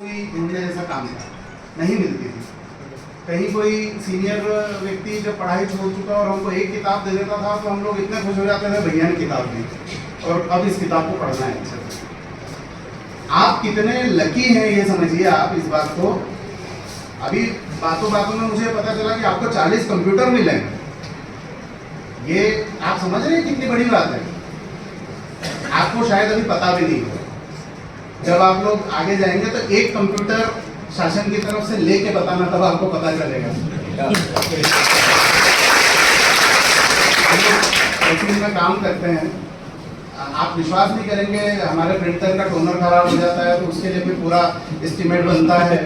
कोई ढूंढने जैसा काम था, नहीं मिलती थी। कहीं कोई सीनियर व्यक्ति जब पढ़ाई छोड़ चुका और हमको एक किताब दे देता था तो हम लोग इतने खुश हो जाते थे, भैया ने किताब दी और अब इस किताब को पढ़ना है। अच्छा, आप कितने लकी हैं ये समझिए आप इस बात को। अभी बातों बातों में मुझे पता चला कि आपको 40 कंप्यूटर मिले। ये आप समझ रहे हैं कितनी बड़ी बात है। आपको शायद अभी पता भी नहीं हो। जब आप लोग आगे जाएंगे तो एक कंप्यूटर शासन की तरफ से लेके बताना, तब आपको पता चलेगा। हम में काम करते हैं, आप विश्वास नहीं करेंगे, हमारे प्रिंटर का टोनर खराब हो जाता है तो उसके लिए भी पूरा एस्टीमेट बनता है।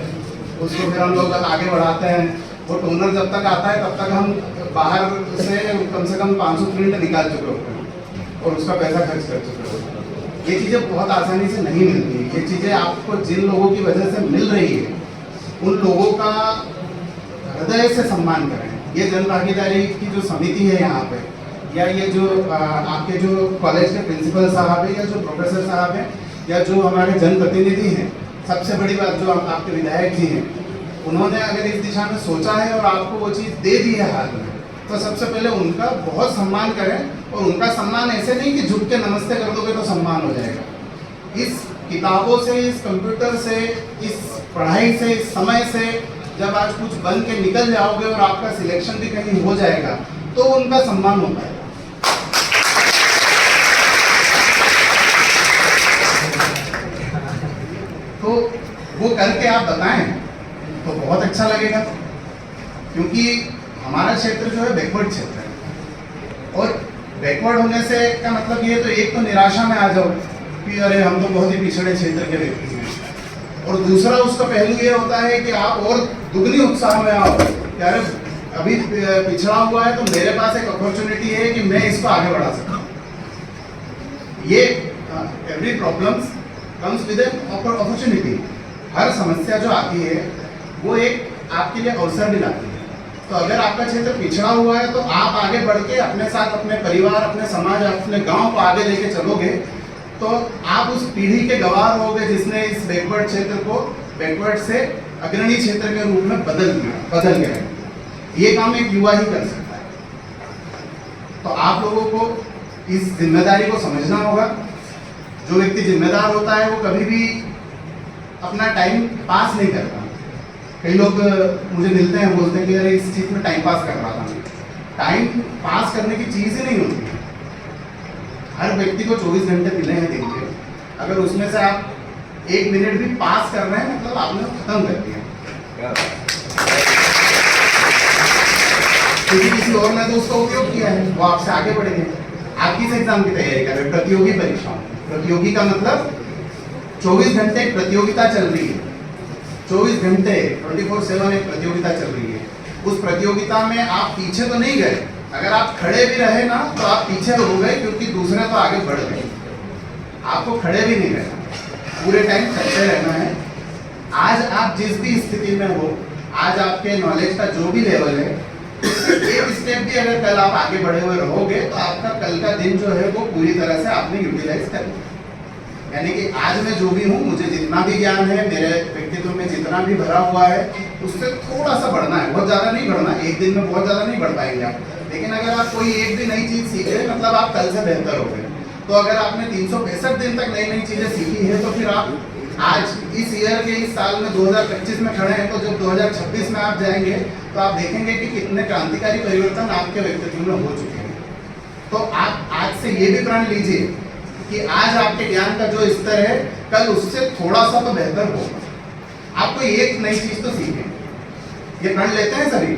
उसको फिर हम लोग आगे बढ़ाते हैं। वो टोनर जब तक आता है तब तक हम बाहर से कम 500 प्रिंट निकाल चुके होते हैं और उसका पैसा खर्च कर चुके होते हैं। ये चीज़ें बहुत आसानी से नहीं मिलती। ये चीज़ें आपको जिन लोगों की वजह से मिल रही है उन लोगों का हृदय से सम्मान करें। ये जन भागीदारी की जो समिति है यहाँ पे, या ये जो आपके जो कॉलेज के प्रिंसिपल साहब है, या जो प्रोफेसर साहब हैं, या जो हमारे जनप्रतिनिधि हैं, सबसे बड़ी बात जो आपके विधायक जी हैं, उन्होंने अगर इस दिशा में सोचा है और आपको वो चीज़ दे दी है हाथ में, तो सबसे पहले उनका बहुत सम्मान करें। और उनका सम्मान ऐसे नहीं कि झुक के नमस्ते कर दोगे तो सम्मान हो जाएगा। इस किताबों से, इस कंप्यूटर से, इस पढ़ाई से, इस समय से जब आज कुछ बन के निकल जाओगे और आपका सिलेक्शन भी कहीं हो जाएगा तो उनका सम्मान हो पाएगा। तो वो करके आप बताएं तो बहुत अच्छा लगेगा, क्योंकि हमारा क्षेत्र जो है बैकवर्ड क्षेत्र है। और बैकवर्ड होने से का मतलब ये, तो एक तो निराशा में आ जाओ कि अरे हम तो बहुत ही पिछड़े क्षेत्र के व्यक्ति हैं, और दूसरा उसका पहलू ये होता है कि आप और दुगनी उत्साह में आओ कि अरे अभी पिछड़ा हुआ है तो मेरे पास एक अपॉर्चुनिटी है कि मैं इसको आगे बढ़ा सकता हूँ। ये every problems comes with an opportunity. हर समस्या जो आती है वो एक आपके लिए अवसर भी लाती है। तो अगर आपका क्षेत्र पिछड़ा हुआ है तो आप आगे बढ़ के अपने साथ अपने परिवार, अपने समाज, अपने गांव को आगे लेके चलोगे तो आप उस पीढ़ी के गवाह होगे जिसने इस बैकवर्ड क्षेत्र को बैकवर्ड से अग्रणी क्षेत्र के रूप में बदल गया। ये काम एक युवा ही कर सकता है। तो आप लोगों को इस जिम्मेदारी को समझना होगा। जो व्यक्ति जिम्मेदार होता है वो कभी भी अपना टाइम पास नहीं करता। कई लोग मुझे मिलते हैं, बोलते हैं कि अरे इस चीज़ में टाइम पास कर रहा था। टाइम पास करने की चीज़ ही नहीं होती। हर व्यक्ति को 24 घंटे मिले हैं दिन के, अगर उसमें से आप 1 मिनट भी पास कर रहे हैं मतलब आपने खत्म कर दिया। क्योंकि किसी और ने तो उसका उपयोग किया है, वो आपसे आगे बढ़ेंगे। आप किस एग्जाम की तैयारी कर रहे हैं? प्रतियोगी परीक्षाओं। प्रतियोगी का मतलब 24 घंटे प्रतियोगिता चल रही है। 24 घंटे 24/7 एक प्रतियोगिता चल रही है। उस प्रतियोगिता में आप पीछे तो नहीं गए। अगर आप खड़े भी रहे ना तो आप पीछे हो गए, क्योंकि दूसरे तो आगे बढ़ गए। आपको खड़े भी नहीं रहना, पूरे टाइम चलते रहना है। आज आप जिस भी स्थिति में हो, आज आपके नॉलेज का जो भी लेवल है, एक स्टेप भी अगर कल आप आगे बढ़े हुए रहोगे तो आपका कल का दिन जो है वो पूरी तरह से आपने यूटिलाइज कर लिया। यानी कि आज मैं जो भी हूँ, मुझे जितना भी ज्ञान है, मेरे व्यक्तित्व में जितना भी भरा हुआ है, उससे थोड़ा सा बढ़ना है। बहुत ज़्यादा नहीं बढ़ना। एक दिन में बहुत ज़्यादा नहीं बढ़ पाएंगे आप, लेकिन अगर आप कोई एक भी नई चीज़ सीख रहे हैं मतलब आप कल से बेहतर हो गए। तो अगर आपने 365 दिन तक नई नई चीज़ें सीखी है तो फिर आप आज इस ईयर के इस साल में 2025 में खड़े हैं, तो जब 2026 में आप जाएंगे तो आप देखेंगे कि कितने क्रांतिकारी परिवर्तन आपके व्यक्तित्व में हो चुके हैं। तो आप आज से ये भी प्रण लीजिए कि आज आपके ज्ञान का जो स्तर है कल उससे थोड़ा सा तो बेहतर होगा। आपको एक नई चीज तो सीखें। ये प्रण लेते हैं सभी?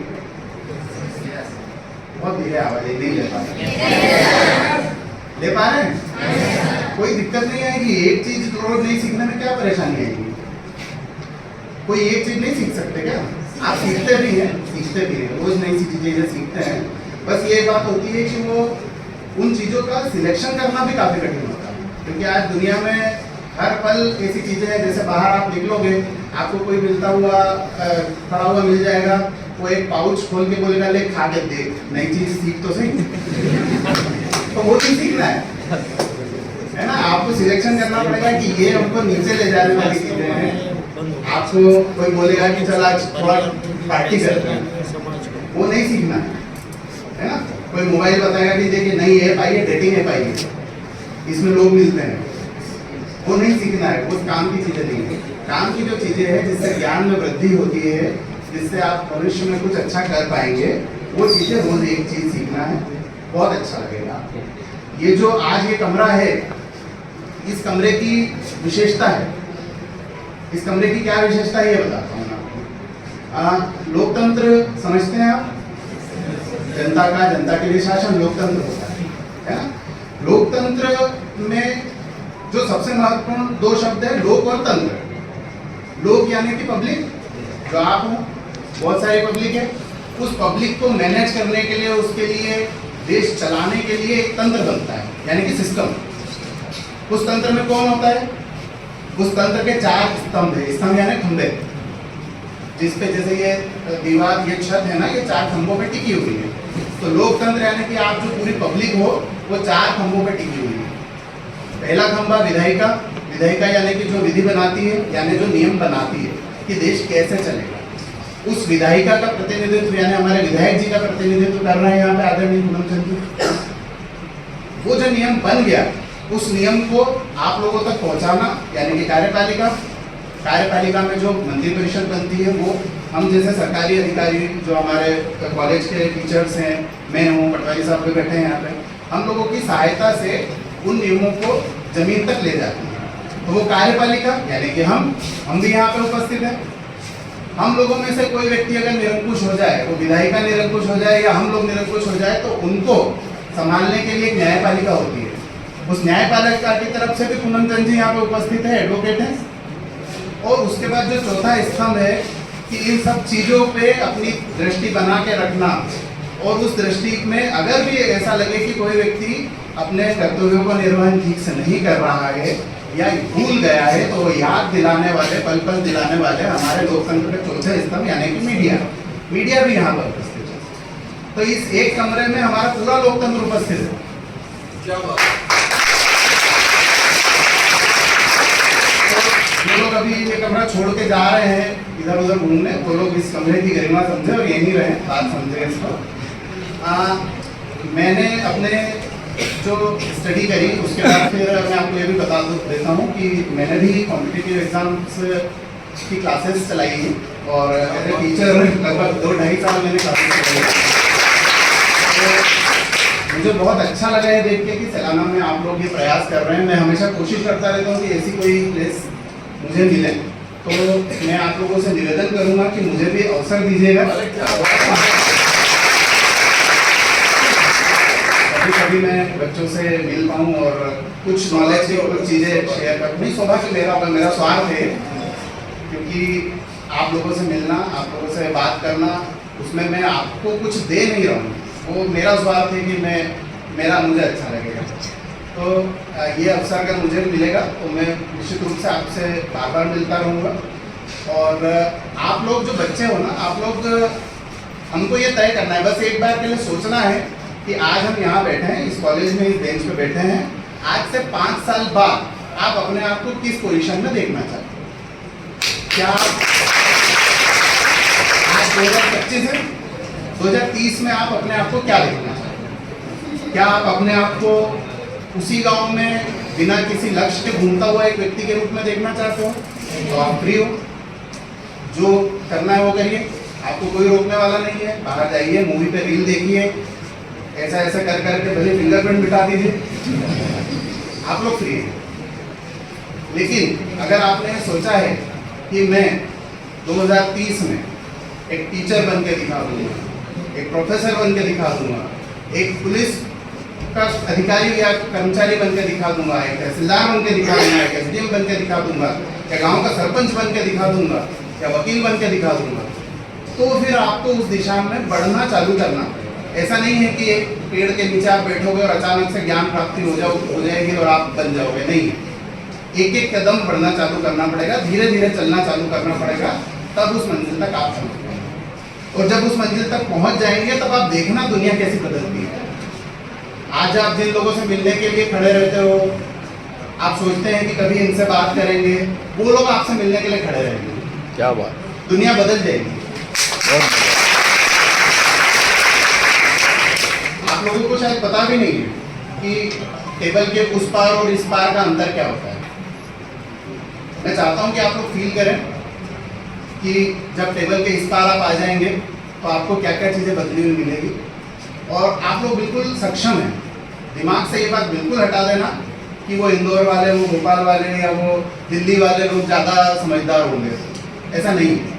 बहुत धीरे आवाज है, नहीं ले पा रहे। ले पा रहे हैं? कोई दिक्कत नहीं आएगी। एक चीज रोज नहीं सीखने में क्या परेशानी आएगी? कोई एक चीज नहीं सीख सकते क्या? आप सीखते भी हैं, रोज नई चीजें सीखते हैं। बस ये बात होती है कि वो उन चीज़ों का सिलेक्शन करना भी काफ़ी कठिन होता है, क्योंकि आज दुनिया में हर पल ऐसी चीज़ें हैं। जैसे बाहर आप निकलोगे, आपको कोई मिलता हुआ खड़ा हुआ मिल जाएगा, वो एक पाउच खोल के बोलेगा ले खा के देख, नई चीज़ सीख तो सही। तो वो चीज़ सीखना है ना। आपको सिलेक्शन करना पड़ेगा कि ये हमको नीचे ले जाने वाली चीज़ें हैं आपको कोई बोलेगा कि चल आज थोड़ा पार्टी करते हैं, वो नहीं सीखना है ना। कोई मोबाइल बताएगा कि देखिए नई ऐप आई है, डेटिंग ऐप आई है, इसमें लोग मिलते हैं, वो नहीं सीखना है। वो काम की चीज़ें नहीं है। काम की जो चीज़ें हैं जिससे ज्ञान में वृद्धि होती है, जिससे आप भविष्य में कुछ अच्छा कर पाएंगे, वो चीज़ें रोज एक चीज़ सीखना है, बहुत अच्छा लगेगा आपको। ये जो आज ये कमरा है, इस कमरे की विशेषता है, इस कमरे की क्या विशेषता है ये बताता हूँ मैं आपको। लोकतंत्र समझते हैं आप? जनता के लिए शासन लोकतंत्र होता है ना। लोकतंत्र में जो सबसे महत्वपूर्ण दो शब्द है, लोक और तंत्र। लोक यानी कि पब्लिक, जो आप हो, बहुत सारी पब्लिक है। उस पब्लिक को मैनेज करने के लिए, उसके लिए देश चलाने के लिए एक तंत्र बनता है, यानी कि सिस्टम। उस तंत्र में कौन होता है? उस तंत्र के चार स्तंभ है। स्तंभ यानी खंभे, जिसपे जैसे ये दीवार, ये छत है ना, ये चार खंभों पे टिकी हुई है। तो लोकतंत्र यानी कि आप जो पूरी पब्लिक हो, वो चार खंभों पे टिकी हुई है। पहला खंभा विधायिका, विधायिका यानी कि जो विधि बनाती है, यानी जो नियम बनाती है कि देश कैसे चलेगा। उस विधायिका का प्रतिनिधित्व यानी हमारे विधायक जी का प्रतिनिधित्व कर रहे हैं यहाँ पे आदरणीय पूनम चंद जी। वो जो नियम बन गया, उस नियम को आप लोगों तक पहुंचाना यानी कि कार्यपालिका। कार्यपालिका में जो मंत्री परिषद बनती है, वो हम जैसे सरकारी अधिकारी जो हमारे कॉलेज के टीचर्स हैं, मैं हूँ, पटवारी साहब भी बैठे हैं यहाँ पे, हम लोगों की सहायता से उन नियमों को जमीन तक ले जाते हैं। तो वो कार्यपालिका यानी कि हम भी यहाँ पे उपस्थित हैं। हम लोगों में से कोई व्यक्ति अगर निरंकुश हो जाए, वो विधायिका निरंकुश हो जाए या हम लोग निरंकुश हो जाए, तो उनको संभालने के लिए एक न्यायपालिका होती है। उस न्यायपालिका की तरफ से भी पूनम चंद जी यहाँ पे उपस्थित है, एडवोकेट हैं। और उसके बाद जो चौथा स्तंभ है कि इन सब चीज़ों पे अपनी दृष्टि बना के रखना, और उस दृष्टि में अगर भी ऐसा लगे कि कोई व्यक्ति अपने कर्तव्यों का निर्वहन ठीक से नहीं कर रहा है या भूल गया है, तो वो याद दिलाने वाले, पल पल दिलाने वाले हमारे लोकतंत्र के चौथे स्तंभ यानी कि मीडिया। मीडिया भी यहाँ पर उपस्थित है। तो इस एक कमरे में हमारा पूरा लोकतंत्र उपस्थित है। क्या बात। जो लोग अभी ये कमरा छोड़ के जा रहे हैं इधर उधर घूमने, वो लोग इस कमरे की गरिमा समझे और यहीं रहे, बात समझे इसको। मैंने अपने जो स्टडी करी, उसके बाद फिर मैं आपको ये भी बता देता हूँ कि मैंने भी कॉम्पिटिटिव एग्जाम्स की क्लासेस चलाई हैं, और एज ए टीचर लगभग 2-2.5 साल मैंने क्लासेस चलाई। तो मुझे बहुत अच्छा लगा है देख के कि सलाना में आप लोग ये प्रयास कर रहे हैं। मैं हमेशा कोशिश करता रहता हूँ कि ऐसी कोई प्लेस मुझे मिले, तो मैं आप लोगों से निवेदन करूँगा कि मुझे भी अवसर दीजिएगा। कभी मैं बच्चों से मिल पाऊँ और कुछ नॉलेज की कुछ चीज़ें शेयर करूँ। नहीं सौभाग्य मेरा होगा, मेरा स्वार्थ है, क्योंकि आप लोगों से मिलना, आप लोगों से बात करना, उसमें मैं आपको कुछ दे नहीं रहा हूँ, वो मेरा स्वार्थ है कि मुझे अच्छा लगेगा। तो ये अवसर अगर मुझे मिलेगा तो मैं निश्चित रूप से आपसे बार बार मिलता रहूँगा। और आप लोग जो बच्चे हो ना, आप लोग, हमको ये तय करना है, बस एक बार के लिए सोचना है कि आज हम यहाँ बैठे हैं, इस कॉलेज में, इस बेंच पे बैठे हैं, आज से 5 साल बाद आप अपने आप को किस पोजीशन में देखना चाहते हैं? क्या आज 2025 है, 2030 में आप अपने आप को क्या देखना चाहते हैं? क्या आप अपने आप को उसी गांव में बिना किसी लक्ष्य के घूमता हुआ एक व्यक्ति के रूप में देखना चाहते हो? तो आप फ्री हो, जो करना है वो करिए, आपको कोई रोकने वाला नहीं है। बाहर जाइए, मूवी पे रील देखिए, ऐसा ऐसा कर करके भले फिंगरप्रिंट मिटा दीजिए, आप लोग फ्री हैं। लेकिन अगर आपने सोचा है कि मैं 2030 में एक टीचर बन के दिखा दूंगा, एक प्रोफेसर बन के दिखा दूंगा, एक पुलिस का अधिकारी या कर्मचारी बन के दिखा दूंगा, एक तहसीलदार बन के दिखा दूंगा, एक एसडीएम बन के दिखा दूंगा, या गांव का सरपंच बन के दिखा दूंगा, या वकील बन के दिखा दूंगा, तो फिर आपको उस दिशा में बढ़ना चालू करना पड़ेगा। ऐसा नहीं है कि एक पेड़ के नीचे आप बैठोगे और अचानक से ज्ञान प्राप्ति हो जाएगी और आप बन जाओगे, नहीं। एक एक कदम बढ़ना चालू करना पड़ेगा, धीरे धीरे चलना चालू करना पड़ेगा, तब उस मंजिल तक आप पहुँच पाएंगे। और जब उस मंजिल तक पहुँच जाएंगे, तब आप देखना दुनिया कैसी बदलती है। आज आप जिन लोगों से मिलने के लिए खड़े रहते हो, आप सोचते हैं कि कभी इनसे बात करेंगे, वो लोग आपसे मिलने के लिए खड़े रहेंगे। क्या बात, दुनिया बदल जाएगी। बहुत बढ़िया। आप लोगों को शायद पता भी नहीं है कि टेबल के उस पार और इस पार का अंतर क्या होता है। मैं चाहता हूं कि आप लोग फील करें कि जब टेबल के इस पार आप आ जाएंगे तो आपको क्या क्या चीज़ें बदली हुई मिलेगी, और आप लोग बिल्कुल सक्षम हैं। दिमाग से ये बात बिल्कुल हटा देना कि वो इंदौर वाले, वो भोपाल वाले या वो दिल्ली वाले लोग ज़्यादा समझदार होंगे, ऐसा नहीं है।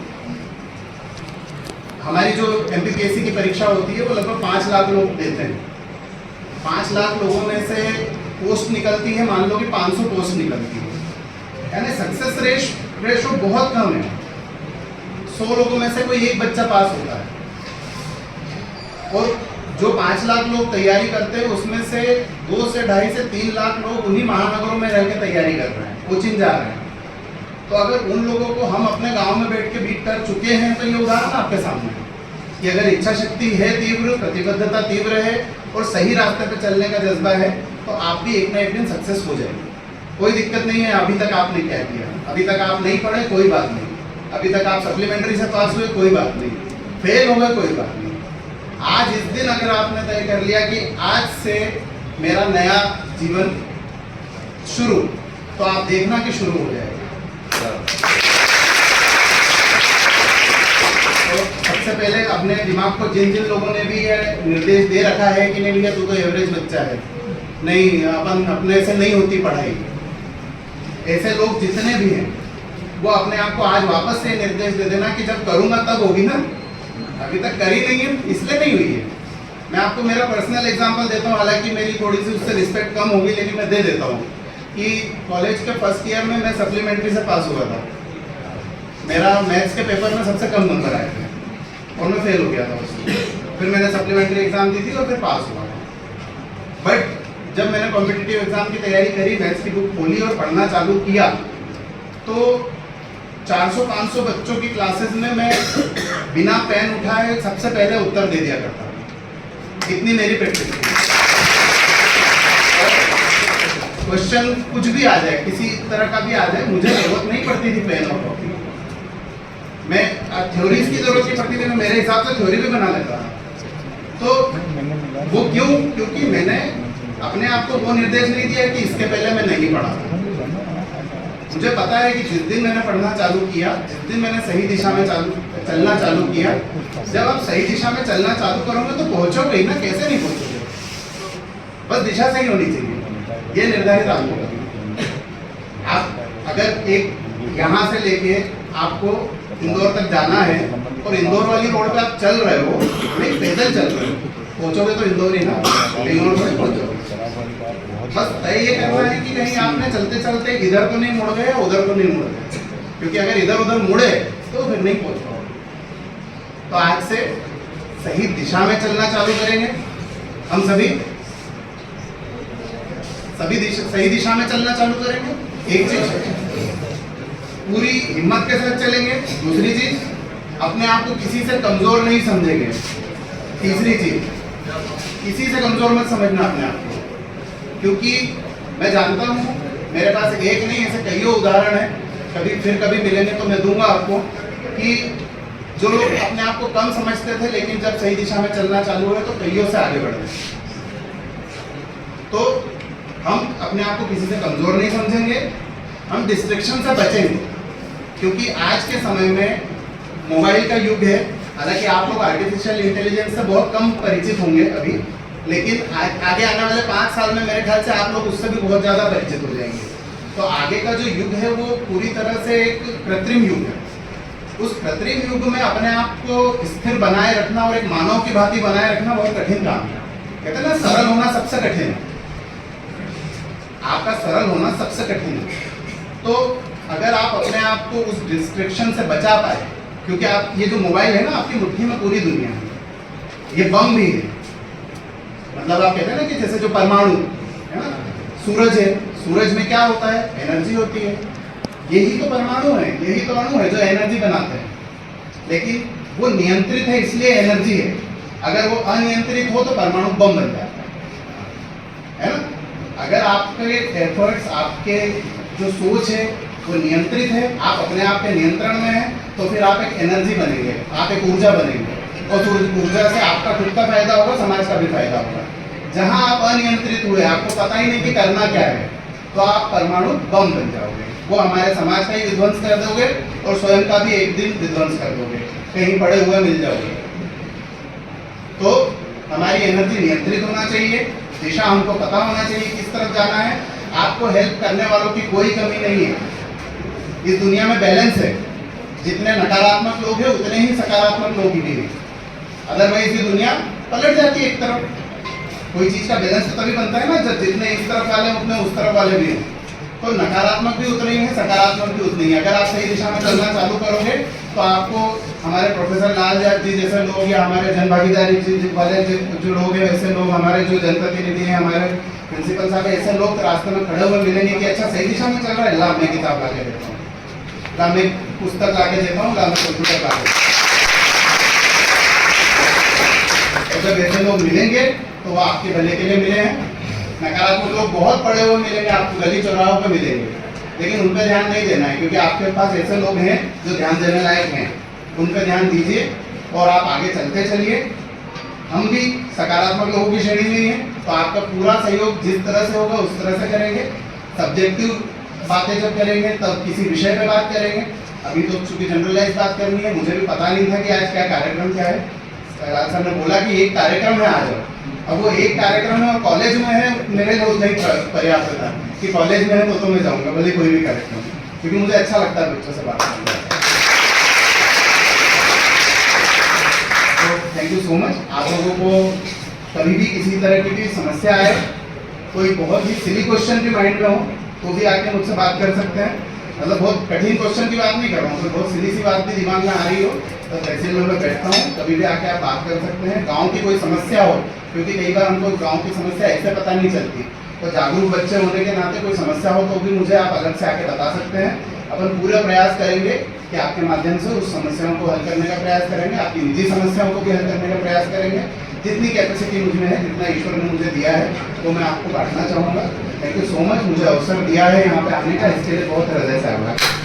हमारी जो MPPSC की परीक्षा होती है वो लगभग 5 लाख लोग देते हैं। 5 लाख लोगों में से पोस्ट निकलती है, मान लो कि 500 पोस्ट निकलती है, यानी सक्सेस रेशो बहुत कम है। 100 लोगों में से कोई एक बच्चा पास होता है, और जो 5 लाख लोग तैयारी करते हैं उसमें से 2 से 2.5 से 3 लाख लोग उन्हीं महानगरों में रह के तैयारी कर रहे हैं, कोचिंग जा रहे हैं। तो अगर उन लोगों को हम अपने गांव में बैठ के बीट कर चुके हैं तो ये उदाहरण आपके सामने है कि अगर इच्छा शक्ति है तीव्र, प्रतिबद्धता तीव्र है और सही रास्ते पे चलने का जज्बा है तो आप भी एक ना एक दिन सक्सेस हो जाएंगे। कोई दिक्कत नहीं है। अभी तक आपने क्या किया, अभी तक आप नहीं पढ़े, कोई बात नहीं। अभी तक आप सप्लीमेंट्री से पास हुए, कोई बात नहीं। फेल हो गए, कोई बात नहीं। आज इस दिन अगर आपने तय कर लिया कि आज से मेरा नया जीवन शुरू, तो आप देखना कि शुरू हो जाएगा। तो सबसे पहले अपने दिमाग को जिन जिन लोगों ने भी ये निर्देश दे रखा है कि नहीं भैया तू तो एवरेज बच्चा है, नहीं अपन अपने से नहीं होती पढ़ाई, ऐसे लोग जितने भी हैं वो अपने आप को आज वापस से निर्देश दे देना कि जब करूंगा तब होगी ना, अभी तक करी नहीं है इसलिए नहीं हुई है। मैं आपको मेरा पर्सनल एग्जांपल देता हूँ, हालांकि मेरी थोड़ी सी उससे रिस्पेक्ट कम होगी, लेकिन मैं दे देता हूँ कि कॉलेज के फर्स्ट ईयर में मैं सप्लीमेंट्री से पास हुआ था। मेरा मैथ्स के पेपर में सबसे कम नंबर आए थे और मैं फेल हो गया था उसमें। फिर मैंने सप्लीमेंट्री एग्जाम दी थी और फिर पास हुआ। बट जब मैंने कॉम्पिटिटिव एग्जाम की तैयारी करी, मैथ्स की बुक खोली और पढ़ना चालू किया, तो 400-500 बच्चों की क्लासेस में मैं बिना पेन उठाए सबसे पहले उत्तर दे दिया करता था। इतनी मेरी प्रैक्टिस थी। क्वेश्चन कुछ भी आ जाए, किसी तरह का भी आ जाए, मुझे जरूरत नहीं पड़ती थी पेन और कॉपी। मैं थ्योरीज की जरूरत नहीं पड़ती थी, मैं मेरे हिसाब से थ्योरी भी बना लेता था। तो वो क्यों? क्योंकि मैंने अपने आप को वो निर्देश नहीं दिया कि इसके पहले मैं नहीं पढ़ा था। मुझे पता है कि जिस दिन मैंने पढ़ना चालू किया, जिस दिन मैंने सही दिशा में चलना चालू किया, जब आप सही दिशा में चलना चालू करोगे तो पहुंचोगे ही ना, कैसे नहीं पहुंचोगे? बस दिशा सही होनी चाहिए, ये निर्धारित आपको करना। आप अगर एक यहाँ से लेके आपको इंदौर तक जाना है और इंदौर वाली रोड पे आप चल रहे हो, नहीं पैदल चल रहे हो, पहुंचोगे तो इंदौर ही ना, इंदौर से पहुंचोगे। बस तय ये करना है कि कहीं आपने चलते चलते इधर तो नहीं मुड़ गए या उधर तो नहीं मुड़ गए, क्योंकि अगर इधर उधर मुड़े तो फिर नहीं पहुंच पाओगे। तो आज से सही दिशा में चलना चालू करेंगे हम सभी सही दिशा में चलना चालू करेंगे। एक चीज, पूरी हिम्मत के साथ चलेंगे। दूसरी चीज, अपने आप को किसी से कमजोर नहीं समझेंगे। तीसरी चीज, किसी से कमजोर मत समझना अपने आप को, क्योंकि मैं जानता हूँ मेरे पास एक नहीं ऐसे कई उदाहरण है, कभी मिलेंगे तो मैं दूंगा आपको, कि जो लोग अपने आप को कम समझते थे लेकिन जब सही दिशा में चलना चालू हुए तो कईयों से आगे बढ़ गए। तो हम अपने आप को किसी से कमजोर नहीं समझेंगे, हम डिस्ट्रैक्शन से बचेंगे, क्योंकि आज के समय में मोबाइल का युग है। हालांकि आप लोग आर्टिफिशियल इंटेलिजेंस से बहुत कम परिचित होंगे अभी, लेकिन आगे आने वाले 5 साल में मेरे ख्याल से आप लोग उससे भी बहुत ज़्यादा परिचित हो जाएंगे। तो आगे का जो युग है वो पूरी तरह से एक कृत्रिम युग है। उस कृत्रिम युग में अपने आप को स्थिर बनाए रखना और एक मानव की भांति बनाए रखना बहुत कठिन काम है। कहते हैं ना, सरल होना सबसे कठिन है। आपका सरल होना सबसे कठिन है। तो अगर आप अपने आप को उस डिस्ट्रैक्शन से बचा पाए, क्योंकि आप ये जो मोबाइल है ना, आपकी मुट्ठी में पूरी दुनिया है, ये बम भी है। मतलब आप कहते हैं ना कि जैसे जो परमाणु है ना, सूरज है, सूरज में क्या होता है? एनर्जी होती है। यही तो परमाणु है, यही तो अणु है जो एनर्जी बनाते हैं, लेकिन वो नियंत्रित है इसलिए एनर्जी है। अगर वो अनियंत्रित हो तो परमाणु बम बन जाता है ना। अगर आपके एफर्ट्स, आपके जो सोच है वो नियंत्रित है, आप अपने आप के नियंत्रण में है, तो तो फिर आप एक एनर्जी बनेंगे, आप एक ऊर्जा बनेंगे, और ऊर्जा से आपका खुद का फायदा होगा, समाज का भी फायदा होगा। जहां आप अनियंत्रित हुए, आपको पता ही नहीं कि करना क्या है, तो आप परमाणु बम बन जाओगे। वो हमारे समाज का ही विध्वंस कर दोगे और स्वयं का भी एक दिन विध्वंस कर दोगे, कहीं पड़े हुए मिल जाओगे। तो हमारी एनर्जी नियंत्रित होना चाहिए, दिशा हमको पता होना चाहिए किस तरफ जाना है। आपको हेल्प करने वालों की कोई कमी नहीं है। इस दुनिया में बैलेंस है, जितने नकारात्मक लोग हैं उतने ही सकारात्मक लोग भी हैं। अदरवाइज ये दुनिया पलट जाती है एक तरफ। कोई चीज का बैलेंस तो तभी बनता है ना जब जितने इस तरफ वाले हैं उतने उस तरफ वाले भी हैं। तो नकारात्मक भी उतने ही है, सकारात्मक भी उतने ही। अगर आप सही दिशा में चलना चालू करोगे तो आपको हमारे प्रोफेसर लाल यादव जी जैसे लोग या हमारे जन भागीदारी वाले जो लोग हैं, वैसे लोग, हमारे जो जनप्रतिनिधि हैं, हमारे प्रिंसिपल साहब, ऐसे लोग रास्ते में खड़े हुए मिलेंगे कि अच्छा सही दिशा में चल रहा है, ला मैं किताब ला के देता हूँ, ला मैं पुस्तक ला के देता हूँ, ला मैं कंप्यूटर ला के। तो जब ऐसे लोग मिलेंगे तो वो आपके भले के लिए मिले हैं। नकारात्मक लोग बहुत पड़े हुए मिलेंगे, आपको गली चौराहों पर मिलेंगे, लेकिन उन पर ध्यान नहीं देना है, क्योंकि आपके पास ऐसे लोग हैं जो ध्यान देने लायक हैं। उन पर ध्यान दीजिए और आप आगे चलते चलिए। हम भी सकारात्मक लोगों की श्रेणी में ही हैं, तो आपका पूरा सहयोग जिस तरह से होगा उस तरह से करेंगे। सब्जेक्टिव बातें जब करेंगे तब किसी विषय पे बात करेंगे। अभी तो चूंकि जनरलाइज बात करनी है, मुझे भी पता नहीं था कि आज क्या कार्यक्रम क्या है। लाल साहब ने बोला कि एक कार्यक्रम है आ जाओ। अब वो एक कार्यक्रम है और कॉलेज में है, मेरे लिए उतना ही पर्याप्त था कि कॉलेज में है तो मैं जाऊँगा, भले कोई भी कार्यक्रम, क्योंकि मुझे अच्छा लगता है बच्चों से बात करना। तो थैंक यू सो मच। आप लोगों को कभी भी किसी तरह की समस्या आए, कोई बहुत ही सिली क्वेश्चन भी माइंड में हो तो भी आके मुझसे बात कर सकते हैं। मतलब बहुत कठिन क्वेश्चन की बात नहीं कर रहा हूँ, तो बहुत सीधी सी बात भी दिमाग में आ रही हो तो तहसील में मैं बैठता हूँ, कभी भी आके आप बात कर सकते हैं। गांव की कोई समस्या हो, क्योंकि कई बार हमको गांव की समस्या ऐसे पता नहीं चलती, तो जागरूक बच्चे होने के नाते कोई समस्या हो तो भी मुझे आप अलग से आके बता सकते हैं। अपन पूरा प्रयास करेंगे कि आपके माध्यम से उस समस्याओं को हल करने का प्रयास करेंगे, आपकी निजी समस्याओं को भी हल करने का प्रयास करेंगे। जितनी कैपेसिटी मुझ में है, जितना ईश्वर ने मुझे दिया है, वो मैं आपको बांटना चाहूँगा। थैंक यू सो मच, मुझे अवसर दिया है यहाँ पे आने का, इसके लिए बहुत हृदय से आभार।